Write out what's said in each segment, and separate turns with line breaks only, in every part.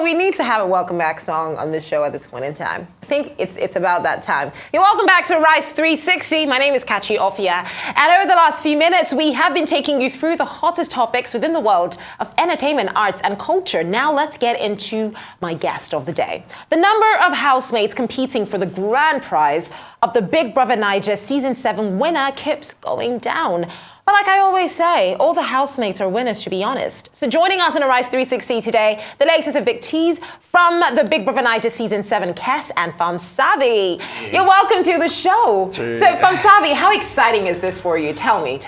we need to have a welcome back song on this show at this point in time. I think it's about that time. You're welcome back to Rise 360. My name is Kachi Ofia. And over the last few minutes, we have been taking you through the hottest topics within the world of entertainment, arts, and culture. Now let's get into my guest of the day. The number of housemates competing for the grand prize of the Big Brother Naija Season 7 winner keeps going down. But like I always say, all the housemates are winners, to be honest. So joining us on a Rise 360 today, the latest evictees from the Big Brother Naija Season 7, Kess and Pharmsavi. You're welcome to the show.
True.
So Pharmsavi, how exciting is this for you? Tell me.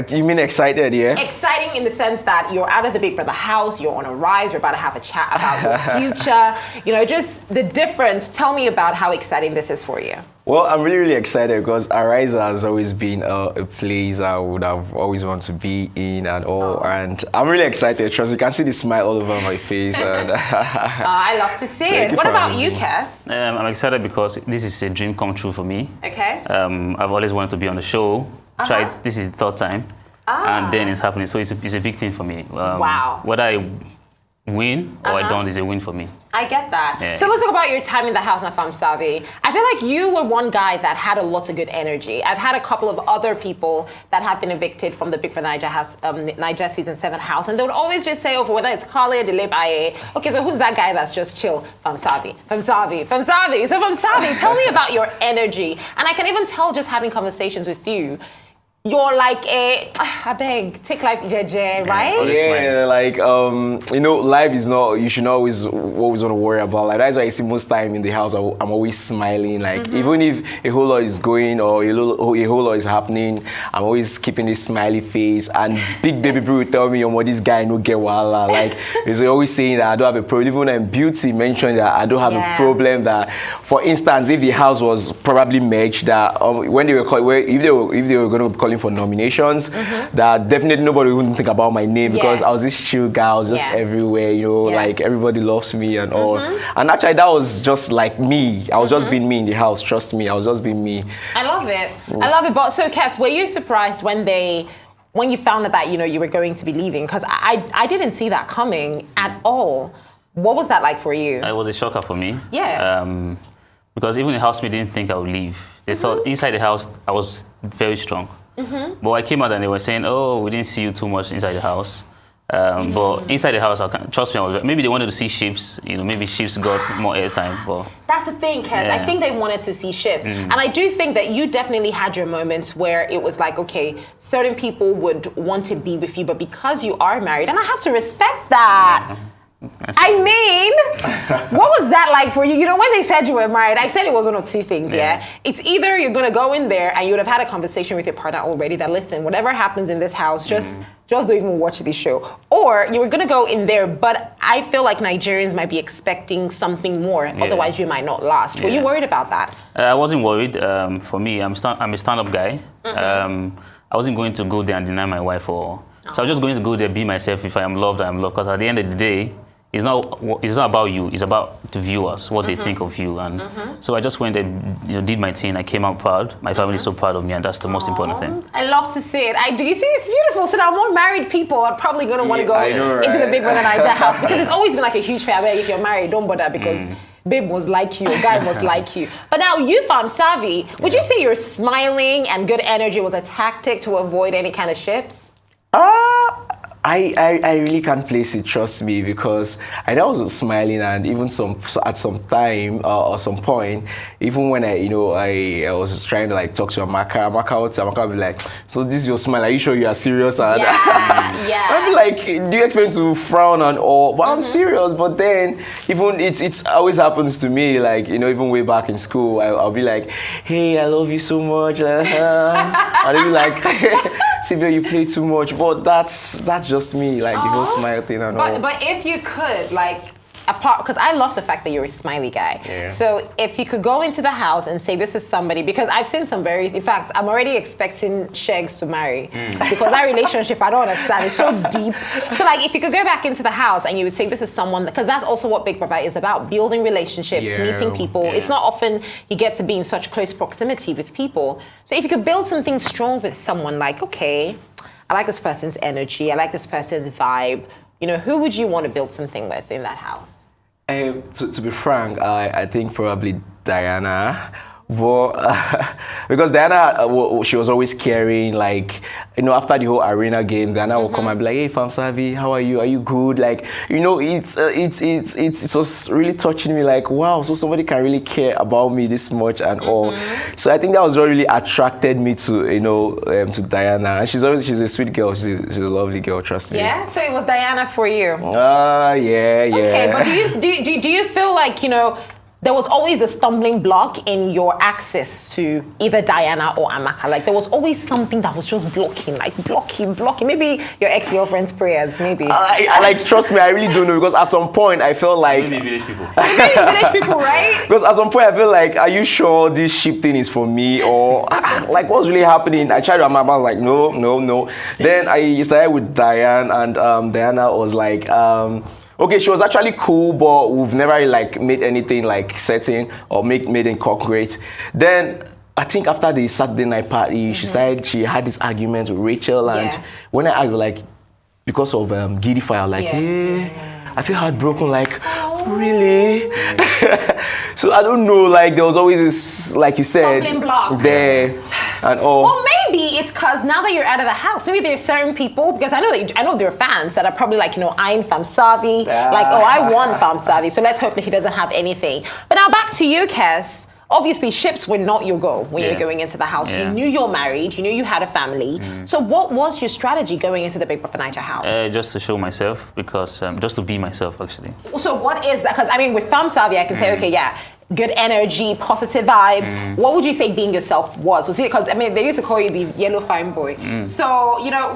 You mean excited, yeah?
Exciting in the sense that you're out of the Big Brother house, you're on a rise, you're about to have a chat about your future. Just the difference. Tell me about how exciting this is for you.
Well, I'm really, really excited because Arise has always been a place I would have always wanted to be in and all. And I'm really excited. Trust, you can see the smile all over my face. And
I love to see it. What about you, Kess?
I'm excited because this is a dream come true for me.
Okay.
I've always wanted to be on the show. This is the third time. And then it's happening. So it's a big thing for me.
Wow.
Whether I win or I don't is a win for me.
I get that.
Yeah.
So let's talk about your time in the house, Pharmsavi. I feel like you were one guy that had a lot of good energy. I've had a couple of other people that have been evicted from the Big Brother Naija house, Naija Season 7 house, and they would always just say, whether it's Khaled, Delebaye, okay, so who's that guy that's just chill? Pharmsavi. So Pharmsavi, tell me about your energy. And I can even tell just having conversations with you, you're like I beg, take life jeje, right?
Yeah, like life is not. You should not always want to worry about. Like that's why I see most time in the house, I'm always smiling. Like even if a whole lot is going or a whole lot is happening, I'm always keeping this smiley face. And big baby bro will tell me, this guy no get wala. Like he's always saying that I don't have a problem. Even when Beauty mentioned that I don't have a problem. That, for instance, if the house was probably merged, that when they were if they were going to be calling for nominations, that definitely nobody wouldn't think about my name because I was this chill guy. I was just everywhere, like everybody loves me and all. And actually, that was just like me. I was just being me in the house. Trust me, I was just being me.
I love it. I love it. But so, Kess, were you surprised when you found out that you were going to be leaving? Because I didn't see that coming at all. What was that like for you?
It was a shocker for me.
Yeah.
Because even the housemates didn't think I would leave. They thought inside the house I was very strong. But I came out and they were saying, we didn't see you too much inside the house. But inside the house, trust me, maybe they wanted to see ships. Maybe ships got more airtime. But
that's the thing, Kess. I think they wanted to see ships. And I do think that you definitely had your moments where it was like, okay, certain people would want to be with you, but because you are married, and I have to respect that. I mean, what was that like for you? When they said you were married, I said it was one of two things, It's either you're going to go in there and you would have had a conversation with your partner already that, listen, whatever happens in this house, just don't even watch this show. Or you were going to go in there, but I feel like Nigerians might be expecting something more. Otherwise, you might not last. Were you worried about that?
I wasn't worried. For me, I'm a stand-up guy. I wasn't going to go there and deny my wife. So I was just going to go there, be myself. If I am loved, I am loved. Because at the end of the day, it's not about you. It's about the viewers, what they think of you. And so I just went and did my thing. I came out proud. My family is so proud of me, and that's the most important thing.
I love to see it. Do you see it's beautiful? So now more married people are probably going to want to go into the Big Brother Naija house because it's always been like a huge family. If you're married, don't bother because babe was like you, a guy was like you. But now you, Pharmsavi, would you say your smiling and good energy was a tactic to avoid any kind of ships?
I really can't place it, trust me, because I was smiling, and even at some time or some point, even when I was trying to talk to Amaka would be like, so this is your smile, are you sure you are serious? And I'd be like, do you expect me to frown and all? But I'm serious. But then even it always happens to me, even way back in school, I'll be like, hey, I love you so much. And they'll be like, Sylvia, you play too much. But that's just me, the whole smile thing and all.
But if you could, apart, because I love the fact that you're a smiley guy.
Yeah.
So if you could go into the house and say, this is somebody, because I've seen in fact, I'm already expecting Shegs to marry. Because that relationship, I don't understand, it's so deep. So if you could go back into the house and you would say, this is someone, because that's also what Big Brother is about, building relationships, meeting people. It's not often you get to be in such close proximity with people. So if you could build something strong with someone, okay, I like this person's energy, I like this person's vibe, who would you want to build something with in that house?
To be frank, I think probably Diana. But because Diana, she was always caring, like, after the whole arena games, Diana would come and be like, "Hey, Pharmsavi, how are you? Are you good?" Like, it was really touching me. Like, wow, so somebody can really care about me this much and all. So I think that was what really attracted me to to Diana. And she's a sweet girl. She's a lovely girl. Trust me.
Yeah. So it was Diana for you.
Yeah.
Okay, but do you feel like there was always a stumbling block in your access to either Diana or Amaka? Like, there was always something that was just blocking. Maybe your ex-girlfriend's prayers, maybe.
Trust me, I really don't know, because at some point I felt like...
Maybe village people.
Maybe village people, right?
Because at some point I feel like, are you sure this ship thing is for me? Or, like, what's really happening? I tried to remember, like, no. Then I started with Diane, and Diana was like... okay, she was actually cool, but we've never like made anything like certain or made it concrete. Then I think after the Saturday night party, she had this argument with Rachel, and when I asked her, like, because of Giddy Fire, like, I feel heartbroken, like, really? So I don't know, like, there was always this, like you said,
stumbling block
there and all.
Well, maybe it's because now that you're out of the house, maybe there's certain people, because I know there are fans that are probably like, eyeing Pharmsavi, like, oh, I want Pharmsavi, so let's hope that he doesn't have anything. But now back to you, Kess. Obviously, ships were not your goal when you were going into the house. You knew you're married, you knew you had a family. So what was your strategy going into the Big Brother Naija house?
Just to show myself, because just to be myself, actually.
So what is that? Because, I mean, with Pharmsavi, I can say, okay, good energy, positive vibes. What would you say being yourself was? Was it, because, I mean, they used to call you the yellow fine boy. So,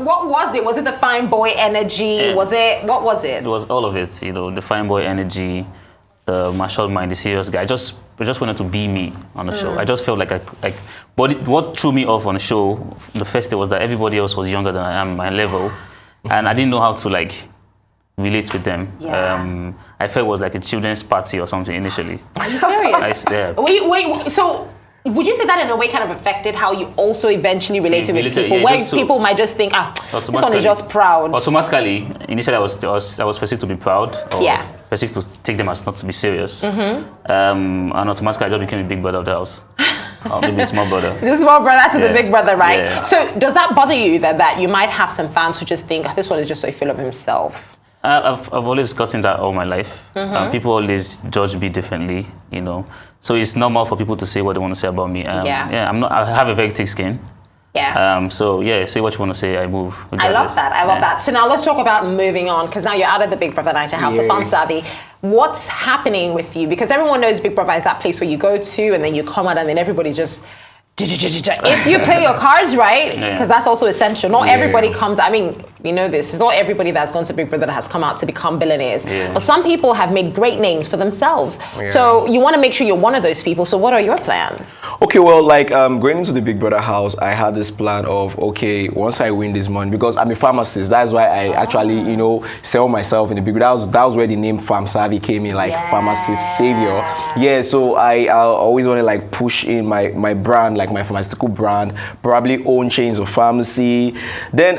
what was it? Was it the fine boy energy? What was it?
It was all of it, the fine boy energy, the martial mind, the serious guy. I just wanted to be me on the show. I just felt like but what threw me off on the show the first day was that everybody else was younger than I am, my level, and I didn't know how to like relate with them. I felt it was like a children's party or something initially. Are you
serious? Wait, so would you say that in a way kind of affected how you also eventually related with people? Where people might just think, this one is just proud.
Automatically, initially I was perceived to be proud, or perceived to take them as not to be serious. And automatically I just became a big brother of the house. Or maybe a small brother.
The small brother to the big brother, right?
Yeah.
So does that bother you that you might have some fans who just think, this one is just so full of himself?
I've always gotten that all my life. People always judge me differently, So it's normal for people to say what they want to say about me. I have a very thick skin. Say what you want to say, I move.
I love that. So now let's talk about moving on, because now you're out of the Big Brother Naija house, the Pharmsavi. What's happening with you? Because everyone knows Big Brother is that place where you go to and then you come out and then everybody just... If you play your cards right, because that's also essential. Not everybody comes, I mean, you know this, it's not everybody that's gone to Big Brother that has come out to become billionaires. But some people have made great names for themselves. So you want to make sure you're one of those people. So what are your plans?
Okay, well, like going into the Big Brother house, I had this plan of, okay, once I win this money, because I'm a pharmacist, that's why I actually, sell myself in the Big Brother. That was where the name Pharmsavi came in, like pharmacist savior. So I always want to like push in my brand, like my pharmaceutical brand, probably own chains of pharmacy. Then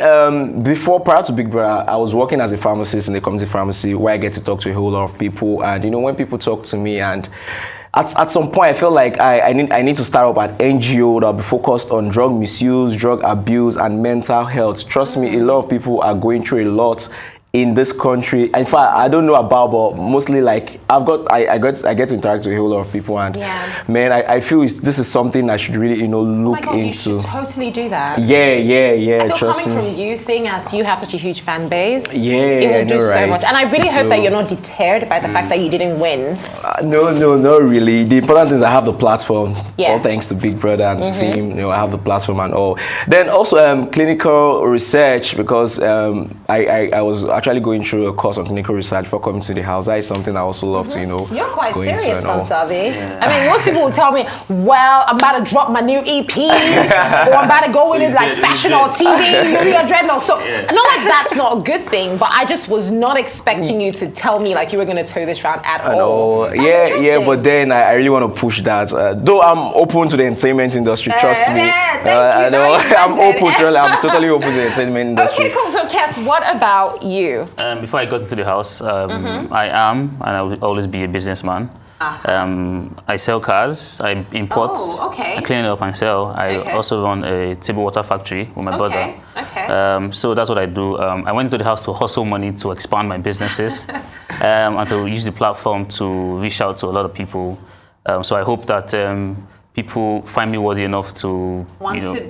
prior to Big Brother, I was working as a pharmacist in the community pharmacy where I get to talk to a whole lot of people. And when people talk to me, and at some point I feel like I need to start up an NGO that will be focused on drug misuse, drug abuse, and mental health. Trust me, a lot of people are going through a lot in this country. In fact, I don't know about, but mostly like I get to interact with a whole lot of people, and man, I feel this is something I should really look into.
You should totally do that.
I feel
coming from you, seeing as you have such a huge fan base,
it
will do so much. And I really hope that you're not deterred by the fact that you didn't win.
No, not really. The important thing is I have the platform. All thanks to Big Brother and the team. I have the platform and all. Then also clinical research, because I was actually going through a course on clinical research before coming to the house. That is something I also love to,
You're quite serious, Pharmsavi. I mean, most people will tell me, well, I'm about to drop my new EP, or I'm about to go into like fashion or TV, you'll be a dreadlock. So, not like that's not a good thing, but I just was not expecting you to tell me like you were going to toe this round at all.
But then I really want to push that. Though I'm open to the entertainment industry, trust me. I know, I'm open, I'm totally open to the entertainment industry.
Okay, cool. So, Kess, what about you? you?
Before I got into the house, I am, and I will always be a businessman. I sell cars, I import, I clean it up and sell. I also run a table water factory with my brother. So that's what I do. I went into the house to hustle money to expand my businesses and to use the platform to reach out to a lot of people. So I hope that people find me worthy enough to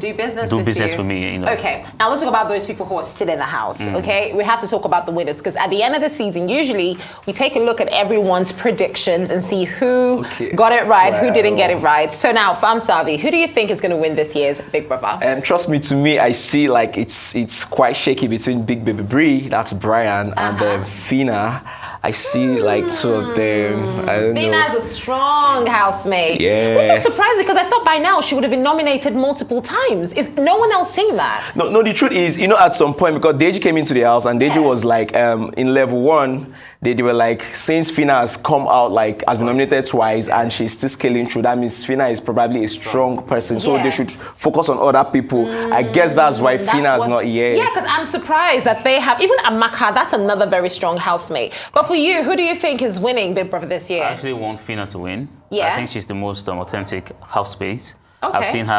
do business
with me.
Okay, now let's talk about those people who are still in the house. Okay, we have to talk about the winners because at the end of the season, usually we take a look at everyone's predictions and see who got it right, who didn't get it right. So now, Pharmsavi, who do you think is going to win this year's Big Brother?
Trust me, to me, I see like it's quite shaky between Big Baby Bree, that's Brian, and then Fina. I see like two of them. I don't know.
Fina's a strong housemate.
Yeah.
Which is surprising because I thought by now she would have been nominated multiple times. Is no one else saying that?
No, the truth is, at some point, because Deji came into the house and Deji was like, in level 1, they were like, since Fina has come out, like, has been nominated twice and she's still scaling through, that means Fina is probably a strong person. So they should focus on other people. I guess that's why Fina is not here.
Yeah, because I'm surprised that they have, even Amaka, that's another very strong housemate. But for you, who do you think is winning Big Brother this year?
I actually want Fina to win.
Yeah.
I think she's the most authentic housemate.
Okay.
I've seen her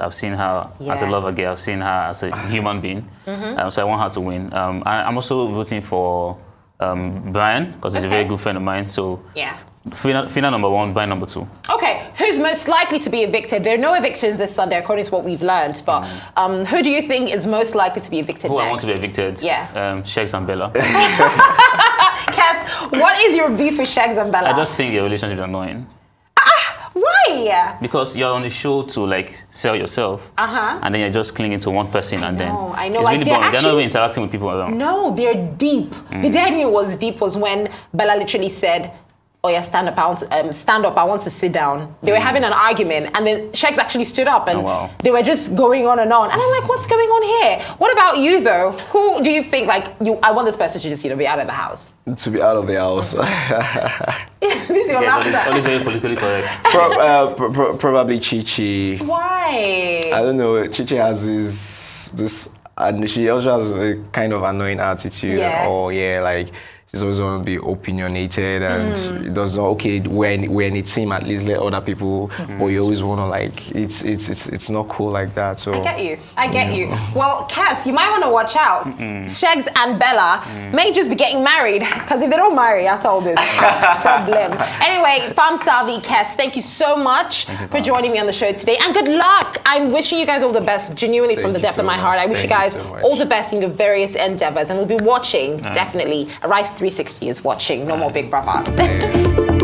I've seen her as a lover girl, I've seen her as a human being. So I want her to win. I'm also voting for Brian, because he's a very good friend of mine. So Fina number 1, Brian number 2.
Okay, who's most likely to be evicted? There are no evictions this Sunday, according to what we've learned. But who do you think is most likely to be evicted next?
I want to be evicted?
Yeah.
Shags and Bella.
Kess, what is your beef with Shags and Bella?
I just think your relationship is annoying.
Why?
Because you're on the show to like sell yourself, and then you're just clinging to one person, I know.
Like,
It's really boring. They're not really interacting with people around.
No, they're deep. The day I knew was deep was when Bella literally said, "Oh yeah, stand up! I want to sit down." They were having an argument, and then Shags actually stood up, and they were just going on and on. And I'm like, "What's going on here?" What about you, though? Who do you think I want this person to just be out of the house?
To be out of the house.
This is your laughter.
Always very politically correct.
Probably Chichi.
Why?
I don't know. Chichi has this, and she also has a kind of annoying attitude. Like. She's always want to be opinionated and it does not, we're in a team, at least let other people, but you always want to like, it's not cool like that. So
I get you. Well, Kess, you might want to watch out. Shags and Bella may just be getting married, because if they don't marry, that's all this problem. Anyway, Pharmsavi, Kess, thank you so much for joining me on the show today, and good luck. I'm wishing you guys all the best, genuinely from the depth of my heart. I wish you guys all the best in your various endeavors, and we'll be watching, definitely. Rise 360 is watching. No more Big Brother.